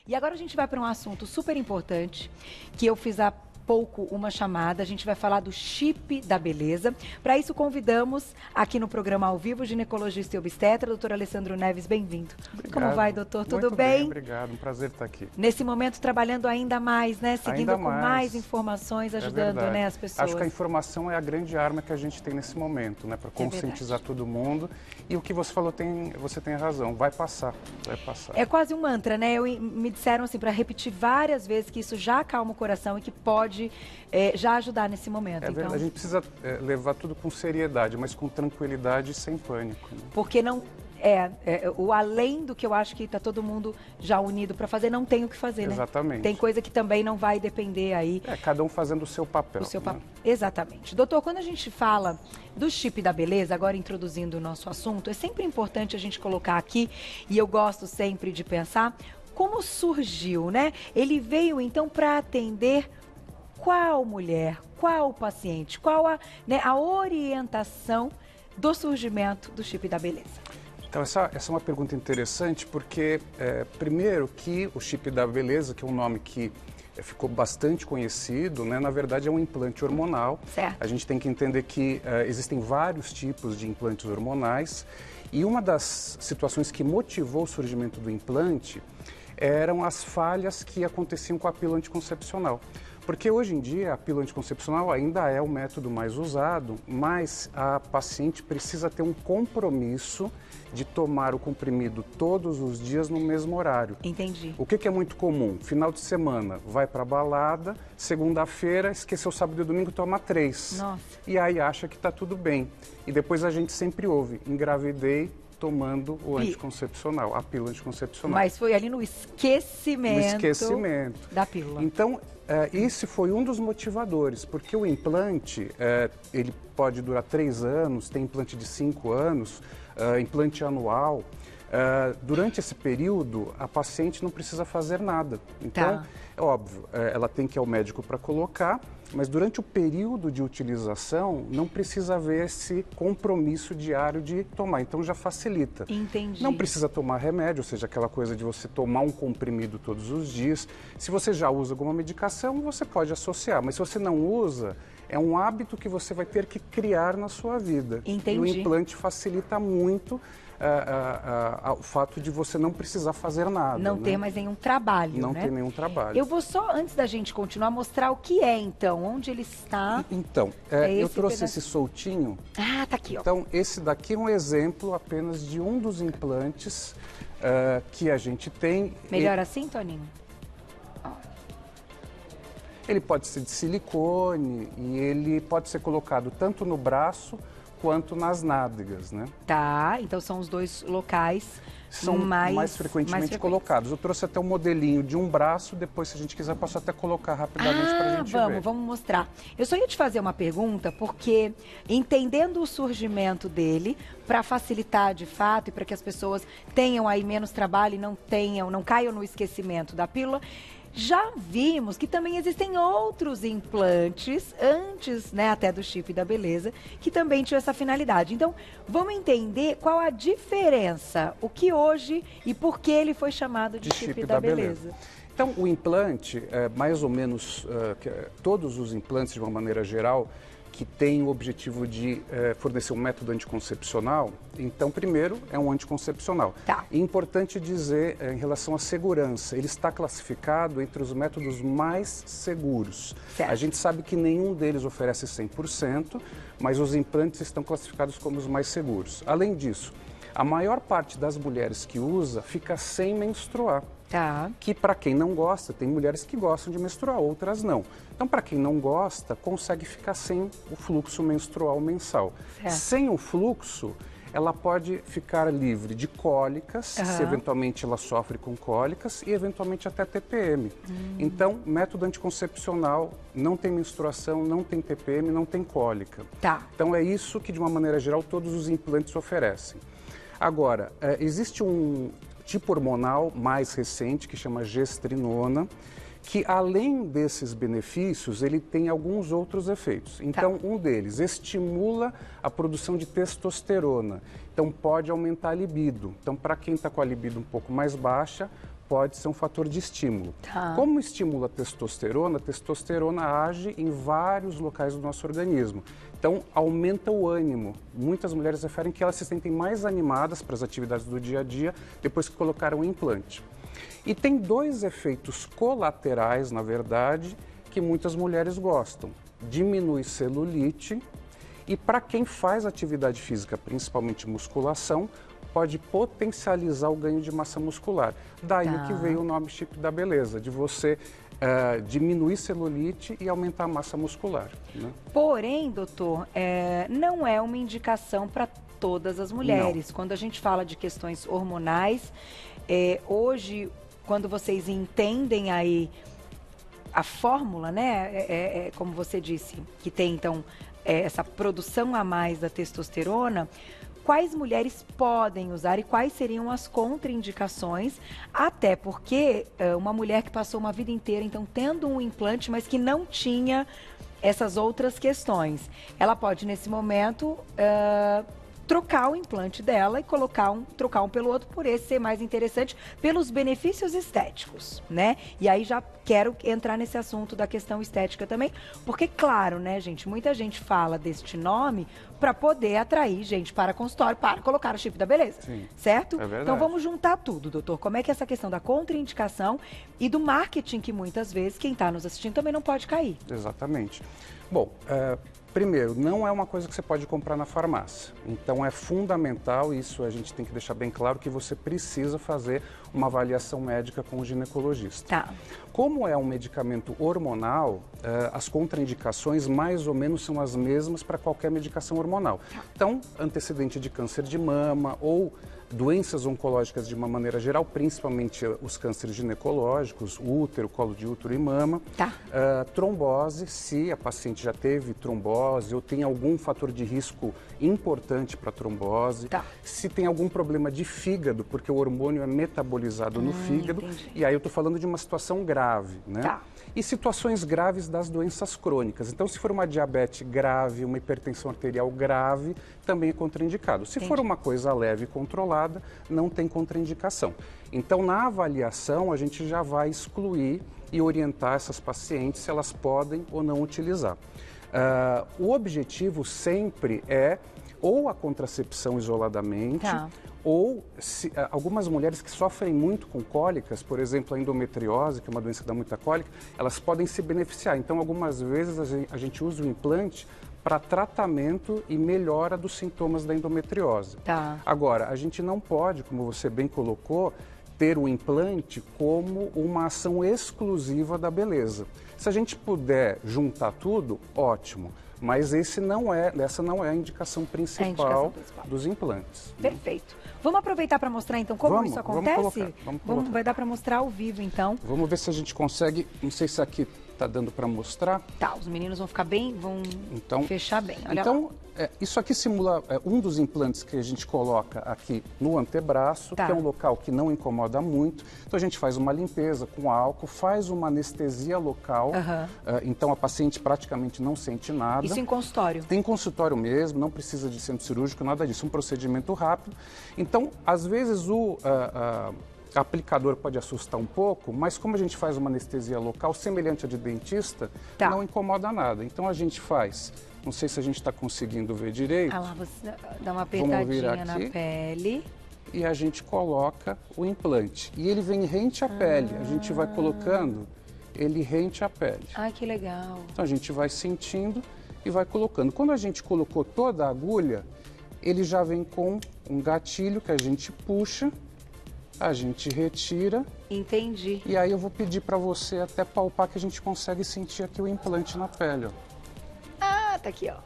E agora a gente vai para um assunto super importante, que eu fiz há pouco uma chamada, a gente vai falar do chip da beleza. Para isso convidamos aqui no programa ao vivo o ginecologista e obstetra, doutor Alessandro Neves, bem-vindo. Como vai, doutor? Tudo bem? Obrigado, um prazer estar aqui. Nesse momento trabalhando ainda mais, né? Seguindo com mais informações, ajudando, né, as pessoas. Acho que a informação é a grande arma que a gente tem nesse momento, né? Para conscientizar todo mundo. E o que você falou, você tem razão, vai passar, vai passar. É quase um mantra, né? Me disseram assim, para repetir várias vezes que isso já acalma o coração e que pode já ajudar nesse momento. Então, a gente precisa levar tudo com seriedade, mas com tranquilidade e sem pânico. Né? Porque não o além do que eu acho que está todo mundo já unido para fazer, não tem o que fazer, né? Exatamente. Tem coisa que também não vai depender aí. Cada um fazendo o seu papel. Exatamente. Doutor, quando a gente fala do chip da beleza, agora introduzindo o nosso assunto, é sempre importante a gente colocar aqui, e eu gosto sempre de pensar, como surgiu, né? Ele veio então para atender qual mulher, qual paciente, qual a orientação do surgimento do chip da beleza? Então, essa é uma pergunta interessante porque, primeiro, que o chip da beleza, que é um nome que ficou bastante conhecido, né? Na verdade é um implante hormonal. Certo. A gente tem que entender que existem vários tipos de implantes hormonais e uma das situações que motivou o surgimento do implante eram as falhas que aconteciam com a pílula anticoncepcional. Porque hoje em dia a pílula anticoncepcional ainda é o método mais usado, mas a paciente precisa ter um compromisso de tomar o comprimido todos os dias no mesmo horário. Entendi. O que é muito comum? Final de semana, vai para a balada, segunda-feira, esqueceu sábado e domingo, toma 3. Nossa. E aí acha que está tudo bem. E depois a gente sempre ouve, engravidei tomando o anticoncepcional, a pílula anticoncepcional. Mas foi ali no esquecimento da pílula. Então, esse foi um dos motivadores, porque o implante, ele pode durar 3 anos, tem implante de 5 anos, implante anual. Durante esse período, a paciente não precisa fazer nada. Então, é óbvio, ela tem que ir ao médico para colocar, mas durante o período de utilização, não precisa haver esse compromisso diário de tomar. Então, já facilita. Entendi. Não precisa tomar remédio, ou seja, aquela coisa de você tomar um comprimido todos os dias. Se você já usa alguma medicação, você pode associar. Mas se você não usa, é um hábito que você vai ter que criar na sua vida. Entendi. E o implante facilita muito o fato de você não precisar fazer nada. Não ter mais nenhum trabalho, Não né? ter nenhum trabalho. Eu vou só, antes da gente continuar, mostrar o que é, então, onde ele está. Então, eu trouxe esse soltinho. Ah, tá aqui, ó. Então, esse daqui é um exemplo apenas de um dos implantes que a gente tem. Melhor assim, Toninho? Ele pode ser de silicone e ele pode ser colocado tanto no braço quanto nas nádegas, né? Tá, então são os dois locais são mais frequentemente colocados. Eu trouxe até um modelinho de um braço, depois, se a gente quiser, posso até colocar rapidamente para a gente ver. Vamos mostrar. Eu só ia te fazer uma pergunta, porque entendendo o surgimento dele, para facilitar de fato e para que as pessoas tenham aí menos trabalho e não caiam no esquecimento da pílula, já vimos que também existem outros implantes, antes, né, até do chip da beleza, que também tinham essa finalidade. Então, vamos entender qual a diferença, o que hoje e por que ele foi chamado de chip da beleza. Então, o implante, mais ou menos, todos os implantes, de uma maneira geral, que tem o objetivo de fornecer um método anticoncepcional, então, primeiro, é um anticoncepcional. Tá. E importante dizer, em relação à segurança, ele está classificado entre os métodos mais seguros. Certo. A gente sabe que nenhum deles oferece 100%, mas os implantes estão classificados como os mais seguros. Além disso, a maior parte das mulheres que usa fica sem menstruar. Tá. Que para quem não gosta, tem mulheres que gostam de menstruar, outras não. Então, para quem não gosta, consegue ficar sem o fluxo menstrual mensal. Certo. Sem o fluxo, ela pode ficar livre de cólicas, se eventualmente ela sofre com cólicas, e eventualmente até TPM. Então, método anticoncepcional, não tem menstruação, não tem TPM, não tem cólica. Tá. Então, é isso que, de uma maneira geral, todos os implantes oferecem. Agora, existe um tipo hormonal mais recente, que chama gestrinona, que além desses benefícios, ele tem alguns outros efeitos. Então, um deles estimula a produção de testosterona. Então, pode aumentar a libido. Então, para quem está com a libido um pouco mais baixa, pode ser um fator de estímulo. Tá. Como estimula a testosterona age em vários locais do nosso organismo. Então, aumenta o ânimo. Muitas mulheres referem que elas se sentem mais animadas para as atividades do dia a dia depois que colocaram o implante. E tem 2 efeitos colaterais, na verdade, que muitas mulheres gostam. Diminui celulite e, para quem faz atividade física, principalmente musculação, pode potencializar o ganho de massa muscular. Daí que veio o nome Chip da Beleza, de você diminuir celulite e aumentar a massa muscular. Né? Porém, doutor, não é uma indicação para todas as mulheres. Não. Quando a gente fala de questões hormonais, hoje, quando vocês entendem aí a fórmula, né, como você disse, que tem então essa produção a mais da testosterona, quais mulheres podem usar e quais seriam as contraindicações, até porque uma mulher que passou uma vida inteira, então, tendo um implante, mas que não tinha essas outras questões, ela pode, nesse momento, trocar o implante dela e trocar um pelo outro, por esse ser mais interessante, pelos benefícios estéticos, né? E aí já quero entrar nesse assunto da questão estética também, porque, claro, né, gente, muita gente fala deste nome para poder atrair gente para consultório, para colocar o chip da beleza, Sim, certo? é verdade. Então vamos juntar tudo, doutor. Como é que é essa questão da contraindicação e do marketing que muitas vezes quem está nos assistindo também não pode cair? Exatamente. Bom, primeiro, não é uma coisa que você pode comprar na farmácia. Então é fundamental, isso a gente tem que deixar bem claro, que você precisa fazer uma avaliação médica com o ginecologista. Tá. Como é um medicamento hormonal, as contraindicações mais ou menos são as mesmas para qualquer medicação hormonal. Então, antecedente de câncer de mama ou doenças oncológicas de uma maneira geral, principalmente os cânceres ginecológicos, útero, colo de útero e mama. Tá. Trombose, se a paciente já teve trombose ou tem algum fator de risco importante para trombose. Tá. Se tem algum problema de fígado, porque o hormônio é metabolizado no fígado. Entendi. E aí eu estou falando de uma situação grave, né? Tá. E situações graves das doenças crônicas. Então, se for uma diabetes grave, uma hipertensão arterial grave, também é contraindicado. Se for uma coisa leve e controlada, não tem contraindicação. Então, na avaliação, a gente já vai excluir e orientar essas pacientes se elas podem ou não utilizar. O objetivo sempre é ou a contracepção isoladamente, ou algumas mulheres que sofrem muito com cólicas, por exemplo, a endometriose, que é uma doença que dá muita cólica, elas podem se beneficiar. Então, algumas vezes a gente usa o implante para tratamento e melhora dos sintomas da endometriose. Tá. Agora, a gente não pode, como você bem colocou, ter o implante como uma ação exclusiva da beleza. Se a gente puder juntar tudo, ótimo. Mas essa não é a indicação principal dos implantes. Perfeito. Vamos aproveitar para mostrar então como isso acontece? Vamos colocar. Vai dar para mostrar ao vivo então. Vamos ver se a gente consegue, não sei se aqui está dando para mostrar. Tá, os meninos vão ficar bem, vão fechar bem. Olha então, isso aqui simula um dos implantes que a gente coloca aqui no antebraço, que é um local que não incomoda muito. Então a gente faz uma limpeza com álcool, faz uma anestesia local, então a paciente praticamente não sente nada. Isso em consultório? Tem consultório mesmo, não precisa de centro cirúrgico, nada disso, um procedimento rápido. Então, às vezes o aplicador pode assustar um pouco, mas como a gente faz uma anestesia local semelhante à de dentista, não incomoda nada. Então a gente faz, não sei se a gente está conseguindo ver direito. Ah lá, você dá uma apertadinha na pele. E a gente coloca o implante. E ele vem rente à pele. A gente vai colocando ele rente à pele. Ai, que legal. Então a gente vai sentindo e vai colocando. Quando a gente colocou toda a agulha, ele já vem com um gatilho que a gente puxa, a gente retira. Entendi. E aí eu vou pedir para você até palpar que a gente consegue sentir aqui o implante na pele, ó. Ah, tá aqui, ó.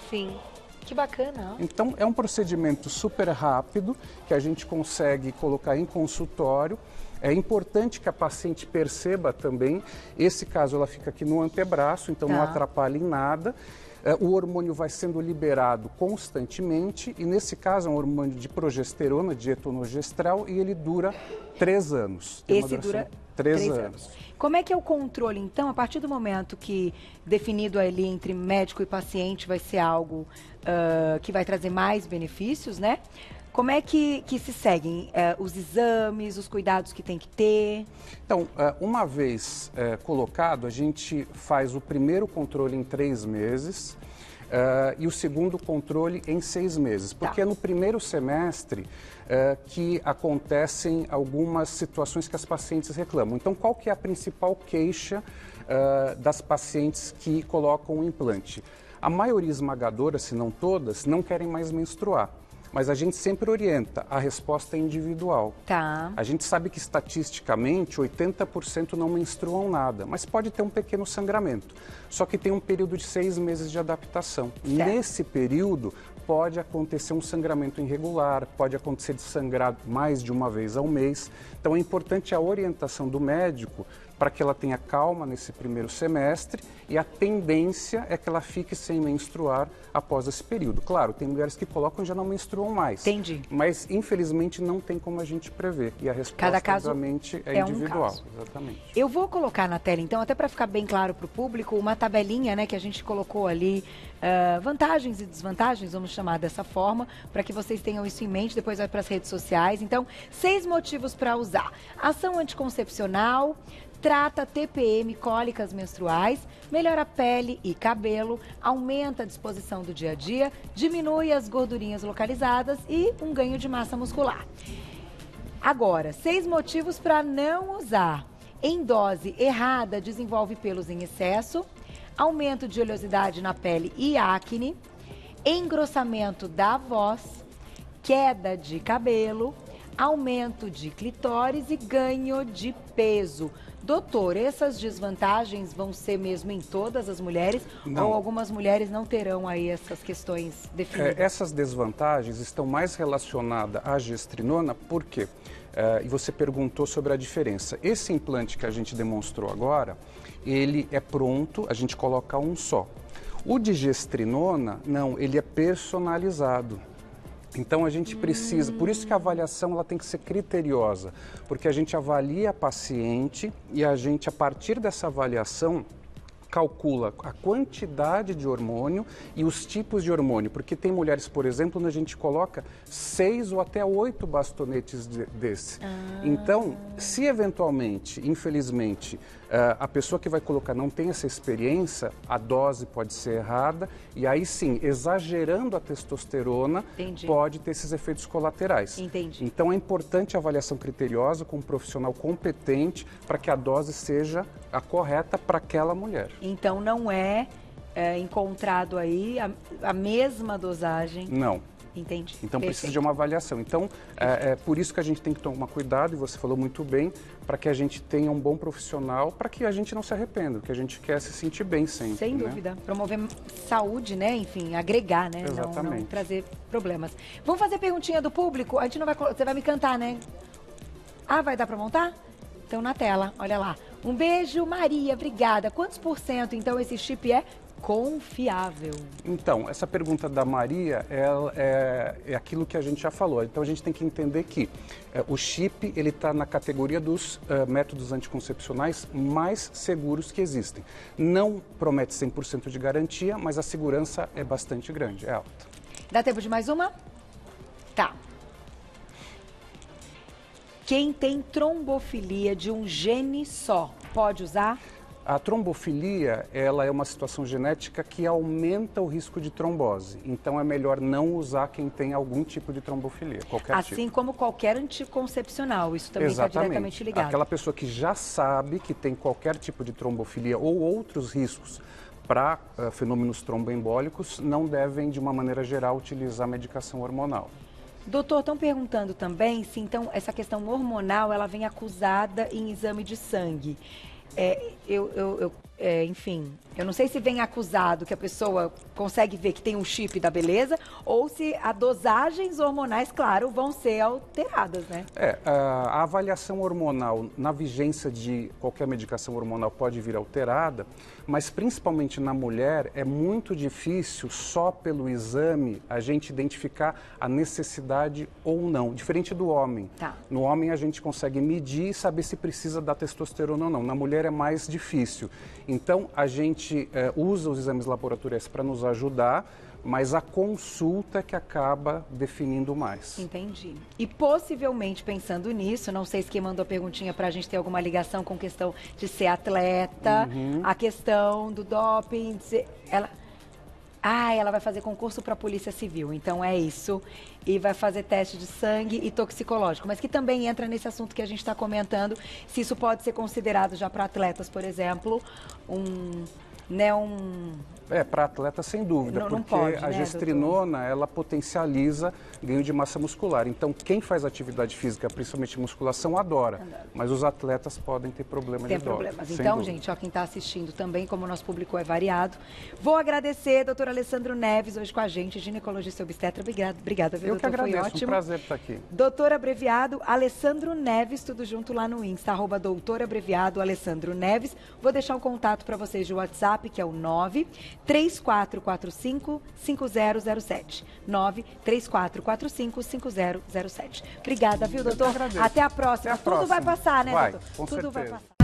Sim. Que bacana, ó. Então é um procedimento super rápido que a gente consegue colocar em consultório. É importante que a paciente perceba também, esse caso ela fica aqui no antebraço, então não atrapalha em nada. O hormônio vai sendo liberado constantemente e nesse caso é um hormônio de progesterona, de etonogestrel, e ele dura 3 anos. Esse dura 3 anos. Como é que é o controle, então, a partir do momento que definido ali entre médico e paciente vai ser algo que vai trazer mais benefícios, né? Como é que se seguem os exames, os cuidados que tem que ter? Então, uma vez colocado, a gente faz o primeiro controle em 3 meses e o segundo controle em 6 meses. Porque é no primeiro semestre que acontecem algumas situações que as pacientes reclamam. Então, qual que é a principal queixa das pacientes que colocam o implante? A maioria esmagadora, se não todas, não querem mais menstruar. Mas a gente sempre orienta, a resposta é individual. Tá. A gente sabe que estatisticamente 80% não menstruam nada, mas pode ter um pequeno sangramento. Só que tem um período de 6 meses de adaptação. Certo. Nesse período pode acontecer um sangramento irregular, pode acontecer de sangrar mais de uma vez ao mês. Então é importante a orientação do médico para que ela tenha calma nesse primeiro semestre e a tendência é que ela fique sem menstruar após esse período. Claro, tem mulheres que colocam e já não menstruam mais. Entendi. Mas, infelizmente, não tem como a gente prever. E a resposta, Cada caso obviamente, é individual. Um caso. Exatamente. Eu vou colocar na tela, então, até para ficar bem claro para o público, uma tabelinha, né, que a gente colocou ali, vantagens e desvantagens, vamos chamar dessa forma, para que vocês tenham isso em mente, depois vai para as redes sociais. Então, 6 motivos para usar. Ação anticoncepcional, trata TPM, cólicas menstruais, melhora a pele e cabelo, aumenta a disposição do dia a dia, diminui as gordurinhas localizadas e um ganho de massa muscular. Agora, 6 motivos para não usar. Em dose errada, desenvolve pelos em excesso, aumento de oleosidade na pele e acne, engrossamento da voz, queda de cabelo, aumento de clitóris e ganho de peso. Doutor, essas desvantagens vão ser mesmo em todas as mulheres? Não. Ou algumas mulheres não terão aí essas questões definidas? Essas desvantagens estão mais relacionadas à gestrinona, por quê? E você perguntou sobre a diferença. Esse implante que a gente demonstrou agora, ele é pronto, a gente coloca um só. O de gestrinona, não, ele é personalizado. Então a gente precisa, por isso que a avaliação ela tem que ser criteriosa, porque a gente avalia a paciente e a gente, a partir dessa avaliação, calcula a quantidade de hormônio e os tipos de hormônio, porque tem mulheres, por exemplo, onde a gente coloca 6 ou até 8 bastonetes desse. Então, se eventualmente, infelizmente, a pessoa que vai colocar não tem essa experiência, a dose pode ser errada e aí sim, exagerando a testosterona, Entendi. pode ter esses efeitos colaterais. Entendi. Então é importante a avaliação criteriosa com um profissional competente para que a dose seja a correta para aquela mulher. Então não é encontrado aí a mesma dosagem? Não. Entendi. Então precisa Perfeito. de uma avaliação. Então é por isso que a gente tem que tomar cuidado, e você falou muito bem, para que a gente tenha um bom profissional, para que a gente não se arrependa, que a gente quer se sentir bem sempre. Sem dúvida. Promover saúde, né? Enfim, agregar, né? Exatamente. Não trazer problemas. Vamos fazer perguntinha do público? A gente não vai... Você vai me cantar, né? Ah, vai dar para montar? Então na tela, olha lá. Um beijo, Maria, obrigada. Quantos por cento, então, esse chip é confiável? Então, essa pergunta da Maria é aquilo que a gente já falou. Então, a gente tem que entender que o chip ele está na categoria dos métodos anticoncepcionais mais seguros que existem. Não promete 100% de garantia, mas a segurança é bastante grande, é alta. Dá tempo de mais uma? Tá. Quem tem trombofilia de um gene só, pode usar? A trombofilia, ela é uma situação genética que aumenta o risco de trombose. Então, é melhor não usar quem tem algum tipo de trombofilia, qualquer tipo. Assim como qualquer anticoncepcional, isso também está diretamente ligado. Aquela pessoa que já sabe que tem qualquer tipo de trombofilia ou outros riscos para fenômenos tromboembólicos, não devem, de uma maneira geral, utilizar medicação hormonal. Doutor, estão perguntando também se, então, essa questão hormonal, ela vem acusada em exame de sangue. Enfim, eu não sei se vem acusado que a pessoa consegue ver que tem um chip da beleza ou se as dosagens hormonais, claro, vão ser alteradas, né? A avaliação hormonal na vigência de qualquer medicação hormonal pode vir alterada, mas principalmente na mulher é muito difícil só pelo exame a gente identificar a necessidade ou não, diferente do homem. Tá. No homem a gente consegue medir e saber se precisa da testosterona ou não. Na mulher é mais difícil. Então a gente usa os exames laboratoriais para nos ajudar, mas a consulta é que acaba definindo mais. Entendi. E possivelmente pensando nisso, não sei se quem mandou a perguntinha para a gente ter alguma ligação com questão de ser atleta, a questão do doping, ela vai fazer concurso para a Polícia Civil, então é isso. E vai fazer teste de sangue e toxicológico, mas que também entra nesse assunto que a gente está comentando, se isso pode ser considerado já para atletas, por exemplo, para atleta sem dúvida, não porque pode, a né, gestrinona, ela potencializa ganho de massa muscular. Então, quem faz atividade física, principalmente musculação, adora. Mas os atletas podem ter problema de doping. Tem problemas. Então, gente, quem está assistindo também, como o nosso público é variado. Vou agradecer, doutor Alessandro Neves, hoje com a gente, ginecologista e obstetra. Obrigada, viu, doutor? Eu que agradeço, foi ótimo. Um prazer estar aqui. Doutor abreviado Alessandro Neves, tudo junto lá no Insta, @doutor abreviado Alessandro Neves. Vou deixar um contato para vocês de WhatsApp, que é o 93445-5007. 93445-5007. Obrigada, viu, doutor? Até a próxima. Tudo vai passar, né, doutor? Tudo vai passar.